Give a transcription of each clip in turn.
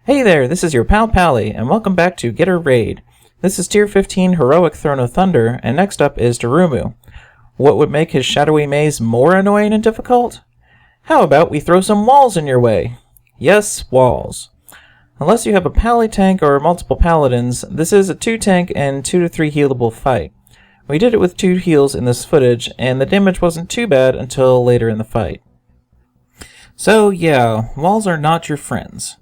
Hey there, this is your pal Pally, and welcome back to Git Er Raid. This is Tier 15 Heroic Throne of Thunder, and next up is Durumu. What would make his shadowy maze more annoying and difficult? How about we throw some walls in your way? Yes, walls. Unless you have a Pally tank or multiple paladins, this is a 2-tank and 2 to 3 healable fight. We did it with 2 heals in this footage, and the damage wasn't too bad until later in the fight. So yeah, walls are not your friends.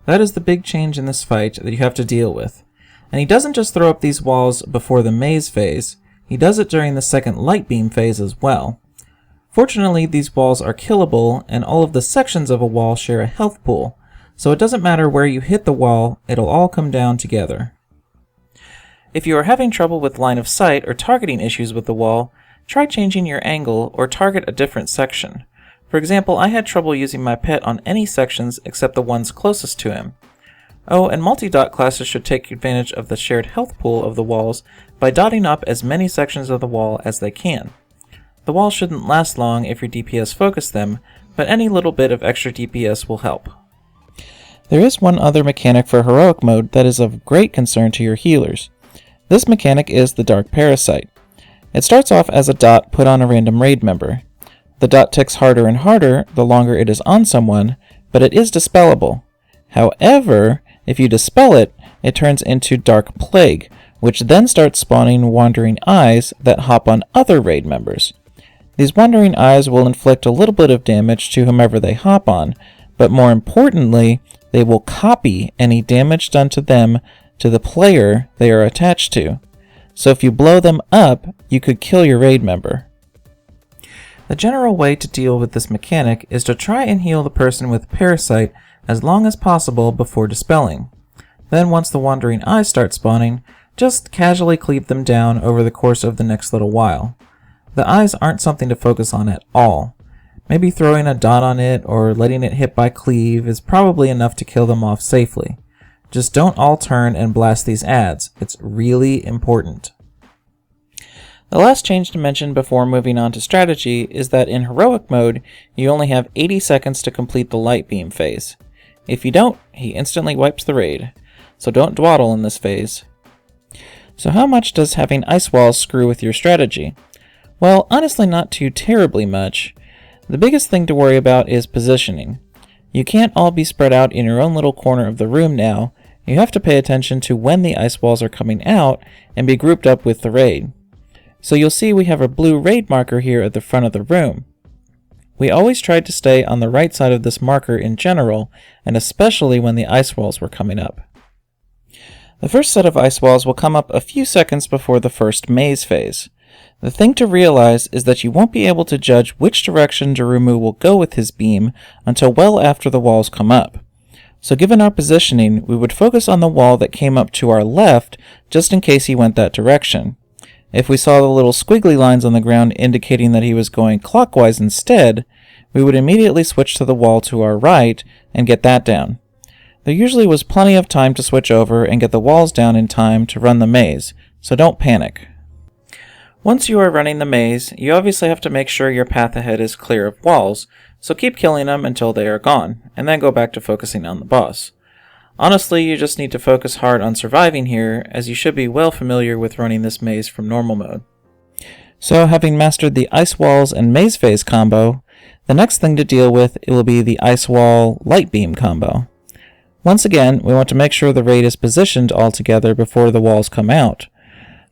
That is the big change in this fight that you have to deal with. And he doesn't just throw up these walls before the maze phase, he does it during the second light beam phase as well. Fortunately, these walls are killable, and all of the sections of a wall share a health pool, so it doesn't matter where you hit the wall, it'll all come down together. If you are having trouble with line of sight or targeting issues with the wall, try changing your angle or target a different section. For example, I had trouble using my pet on any sections except the ones closest to him. Oh, and multi-dot classes should take advantage of the shared health pool of the walls by dotting up as many sections of the wall as they can. The walls shouldn't last long if your DPS focus them, but any little bit of extra DPS will help. There is one other mechanic for Heroic mode that is of great concern to your healers. This mechanic is the Dark Parasite. It starts off as a dot put on a random raid member. The dot ticks harder and harder the longer it is on someone, but it is dispellable. However, if you dispel it, it turns into Dark Plague, which then starts spawning wandering eyes that hop on other raid members. These wandering eyes will inflict a little bit of damage to whomever they hop on, but more importantly, they will copy any damage done to them to the player they are attached to. So if you blow them up, you could kill your raid member. The general way to deal with this mechanic is to try and heal the person with Parasite as long as possible before dispelling. Then once the wandering eyes start spawning, just casually cleave them down over the course of the next little while. The eyes aren't something to focus on at all. Maybe throwing a dot on it or letting it hit by cleave is probably enough to kill them off safely. Just don't all turn and blast these adds. It's really important. The last change to mention before moving on to strategy is that in Heroic mode, you only have 80 seconds to complete the light beam phase. If you don't, he instantly wipes the raid, so don't dawdle in this phase. So how much does having ice walls screw with your strategy? Well, honestly not too terribly much. The biggest thing to worry about is positioning. You can't all be spread out in your own little corner of the room now. You have to pay attention to when the ice walls are coming out and be grouped up with the raid. So you'll see we have a blue raid marker here at the front of the room. We always tried to stay on the right side of this marker in general, and especially when the ice walls were coming up. The first set of ice walls will come up a few seconds before the first maze phase. The thing to realize is that you won't be able to judge which direction Durumu will go with his beam until well after the walls come up. So given our positioning, we would focus on the wall that came up to our left just in case he went that direction. If we saw the little squiggly lines on the ground indicating that he was going clockwise instead, we would immediately switch to the wall to our right and get that down. There usually was plenty of time to switch over and get the walls down in time to run the maze, so don't panic. Once you are running the maze, you obviously have to make sure your path ahead is clear of walls, so keep killing them until they are gone, and then go back to focusing on the boss. Honestly, you just need to focus hard on surviving here, as you should be well familiar with running this maze from normal mode. So having mastered the ice walls and maze phase combo, the next thing to deal with will be the ice wall light beam combo. Once again, we want to make sure the raid is positioned all together before the walls come out.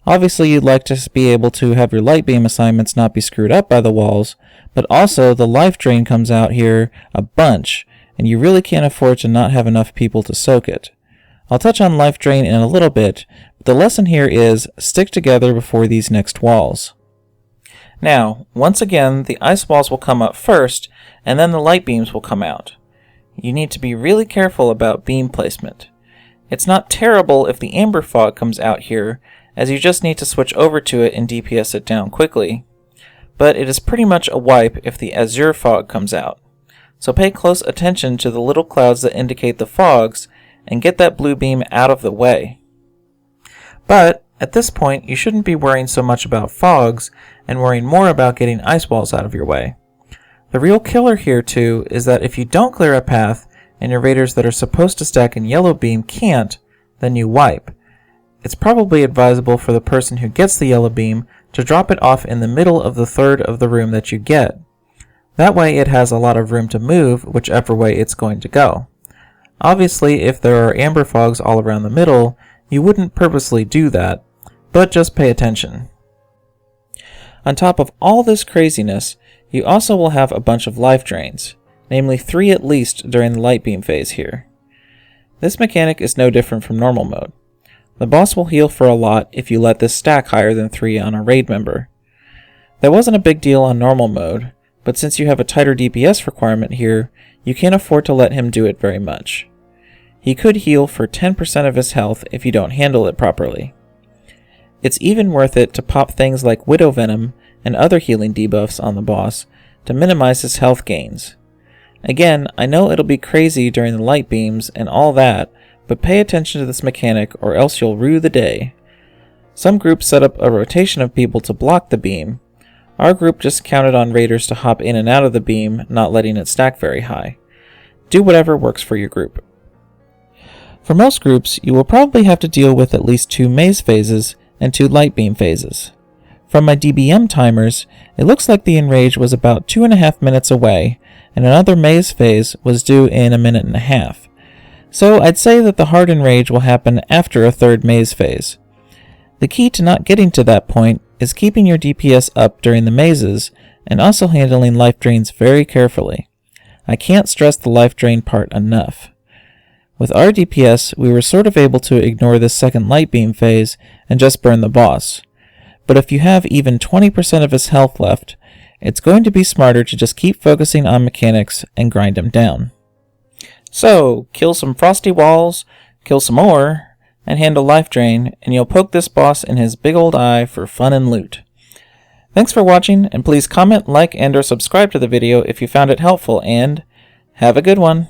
Obviously you'd like to be able to have your light beam assignments not be screwed up by the walls, but also the life drain comes out here a bunch, and you really can't afford to not have enough people to soak it. I'll touch on life drain in a little bit, but the lesson here is stick together before these next walls. Now, once again, the ice walls will come up first, and then the light beams will come out. You need to be really careful about beam placement. It's not terrible if the amber fog comes out here, as you just need to switch over to it and DPS it down quickly. But it is pretty much a wipe if the azure fog comes out. So pay close attention to the little clouds that indicate the fogs and get that blue beam out of the way. But at this point, you shouldn't be worrying so much about fogs and worrying more about getting ice walls out of your way. The real killer here too is that if you don't clear a path and your raiders that are supposed to stack in yellow beam can't, then you wipe. It's probably advisable for the person who gets the yellow beam to drop it off in the middle of the third of the room that you get. That way it has a lot of room to move whichever way it's going to go. Obviously, if there are amber fogs all around the middle, you wouldn't purposely do that, but just pay attention. On top of all this craziness, you also will have a bunch of life drains, namely 3 at least during the light beam phase here. This mechanic is no different from normal mode. The boss will heal for a lot if you let this stack higher than 3 on a raid member. That wasn't a big deal on normal mode, but since you have a tighter DPS requirement here, you can't afford to let him do it very much. He could heal for 10% of his health if you don't handle it properly. It's even worth it to pop things like Widow Venom and other healing debuffs on the boss to minimize his health gains. Again, I know it'll be crazy during the light beams and all that, but pay attention to this mechanic or else you'll rue the day. Some groups set up a rotation of people to block the beam. Our group just counted on raiders to hop in and out of the beam, not letting it stack very high. Do whatever works for your group. For most groups, you will probably have to deal with at least 2 maze phases and 2 light beam phases. From my DBM timers, it looks like the enrage was about 2.5 minutes away, and another maze phase was due in 1.5 minutes. So I'd say that the hard enrage will happen after a 3rd maze phase. The key to not getting to that point is keeping your DPS up during the mazes and also handling life drains very carefully. I can't stress the life drain part enough. With our DPS, we were sort of able to ignore this second light beam phase and just burn the boss. But if you have even 20% of his health left, it's going to be smarter to just keep focusing on mechanics and grind him down. So, kill some frosty walls, kill some more, and handle life drain, and you'll poke this boss in his big old eye for fun and loot. Thanks for watching, and please comment, like, and or subscribe to the video if you found it helpful, and have a good one!